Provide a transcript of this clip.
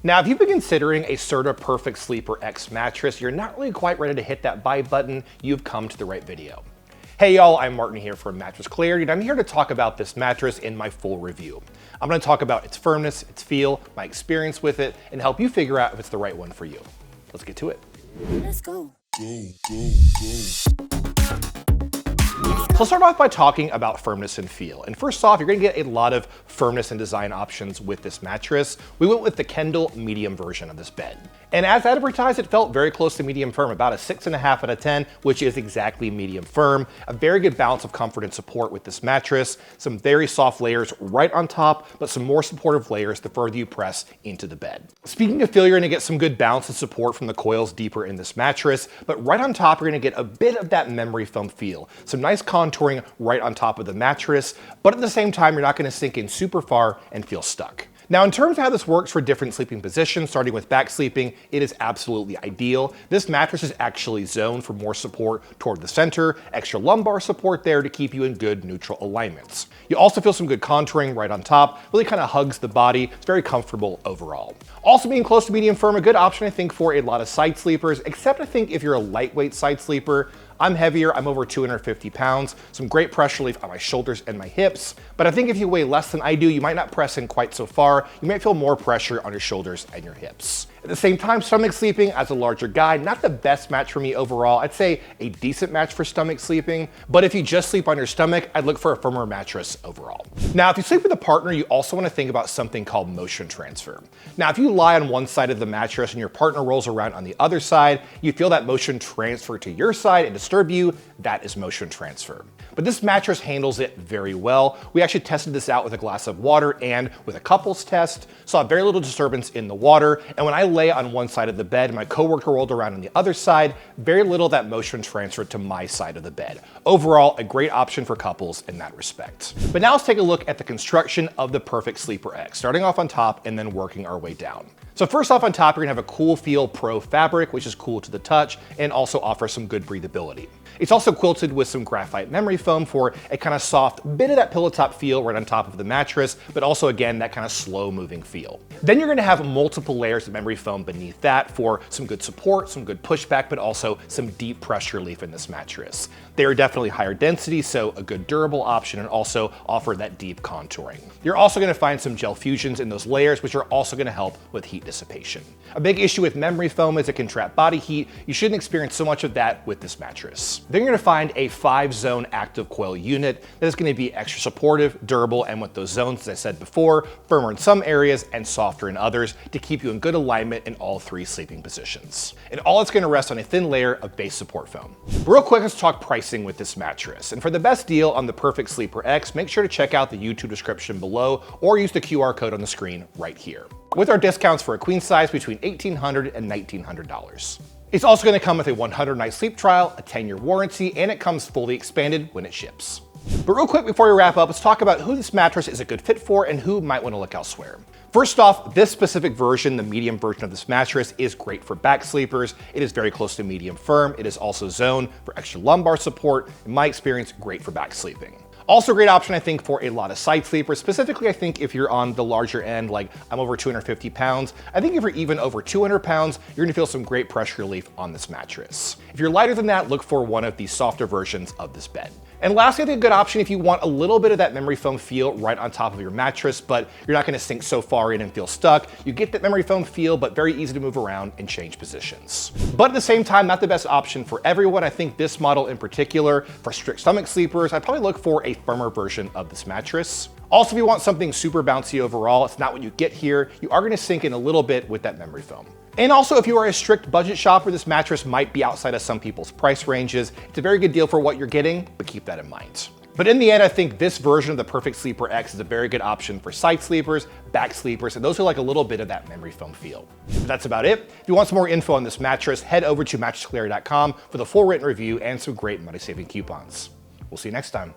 Now, if you've been considering a Serta Perfect Sleeper X mattress, you're not really quite ready to hit that buy button, you've come to the right video. Hey y'all, I'm Martin here from Mattress Clarity, and I'm here to talk about this mattress in my full review. I'm going to talk about its firmness, its feel, my experience with it, and help you figure out if it's the right one for you. Let's get to it. Let's go. So let's start off by talking about firmness and feel. And first off, you're gonna get a lot of firmness and design options with this mattress. We went with the Kendall medium version of this bed. And as advertised, it felt very close to medium firm, about a 6.5 out of 10, which is exactly medium firm. A very good balance of comfort and support with this mattress. Some very soft layers right on top, but some more supportive layers the further you press into the bed. Speaking of feel, you're gonna get some good balance and support from the coils deeper in this mattress, but right on top, you're gonna get a bit of that memory foam feel. Some nice contouring right on top of the mattress, but at the same time, you're not gonna sink in super far and feel stuck. Now, in terms of how this works for different sleeping positions, starting with back sleeping, it is absolutely ideal. This mattress is actually zoned for more support toward the center, extra lumbar support there to keep you in good neutral alignments. You also feel some good contouring right on top, really kind of hugs the body. It's very comfortable overall. Also being close to medium firm, a good option I think for a lot of side sleepers, except I think if you're a lightweight side sleeper. I'm heavier, I'm over 250 pounds, some great pressure relief on my shoulders and my hips, but I think if you weigh less than I do, you might not press in quite so far. You might feel more pressure on your shoulders and your hips. At the same time, stomach sleeping as a larger guy, not the best match for me overall. I'd say a decent match for stomach sleeping, but if you just sleep on your stomach, I'd look for a firmer mattress overall. Now, if you sleep with a partner, you also want to think about something called motion transfer. Now, if you lie on one side of the mattress and your partner rolls around on the other side, you feel that motion transfer to your side and disturb you, that is motion transfer. But this mattress handles it very well. We actually tested this out with a glass of water and with a couples test, saw very little disturbance in the water, and when I lay on one side of the bed, my coworker rolled around on the other side, very little of that motion transferred to my side of the bed. Overall, a great option for couples in that respect. But now let's take a look at the construction of the Perfect Sleeper X, starting off on top and then working our way down. So first off on top, you're gonna have a Cool Feel Pro fabric, which is cool to the touch and also offers some good breathability. It's also quilted with some graphite memory foam for a kind of soft bit of that pillow top feel right on top of the mattress, but also again, that kind of slow moving feel. Then you're gonna have multiple layers of memory foam beneath that for some good support, some good pushback, but also some deep pressure relief in this mattress. They are definitely higher density, so a good durable option and also offer that deep contouring. You're also gonna find some gel fusions in those layers, which are also gonna help with heat dissipation. A big issue with memory foam is it can trap body heat. You shouldn't experience so much of that with this mattress. Then you're gonna find a 5-zone active coil unit that is gonna be extra supportive, durable, and with those zones, as I said before, firmer in some areas and softer in others to keep you in good alignment in all 3 sleeping positions. And all it's gonna rest on a thin layer of base support foam. Real quick, let's talk pricing with this mattress. And for the best deal on the Perfect Sleeper X, make sure to check out the YouTube description below or use the QR code on the screen right here. With our discounts for a queen size between $1,800 and $1,900. It's also gonna come with a 100-night sleep trial, a 10-year warranty, and it comes fully expanded when it ships. But real quick before we wrap up, let's talk about who this mattress is a good fit for and who might wanna look elsewhere. First off, this specific version, the medium version of this mattress, is great for back sleepers. It is very close to medium firm. It is also zoned for extra lumbar support. In my experience, great for back sleeping. Also a great option, I think, for a lot of side sleepers. Specifically, I think if you're on the larger end, like I'm over 250 pounds, I think if you're even over 200 pounds, you're gonna feel some great pressure relief on this mattress. If you're lighter than that, look for one of the softer versions of this bed. And lastly, I think a good option if you want a little bit of that memory foam feel right on top of your mattress, but you're not gonna sink so far in and feel stuck. You get that memory foam feel, but very easy to move around and change positions. But at the same time, not the best option for everyone. I think this model in particular, for strict stomach sleepers, I'd probably look for a firmer version of this mattress. Also, if you want something super bouncy overall, it's not what you get here. You are gonna sink in a little bit with that memory foam. And also, if you are a strict budget shopper, this mattress might be outside of some people's price ranges. It's a very good deal for what you're getting, but keep that in mind. But in the end, I think this version of the Perfect Sleeper X is a very good option for side sleepers, back sleepers, and those who like a little bit of that memory foam feel. But that's about it. If you want some more info on this mattress, head over to mattressclarity.com for the full written review and some great money-saving coupons. We'll see you next time.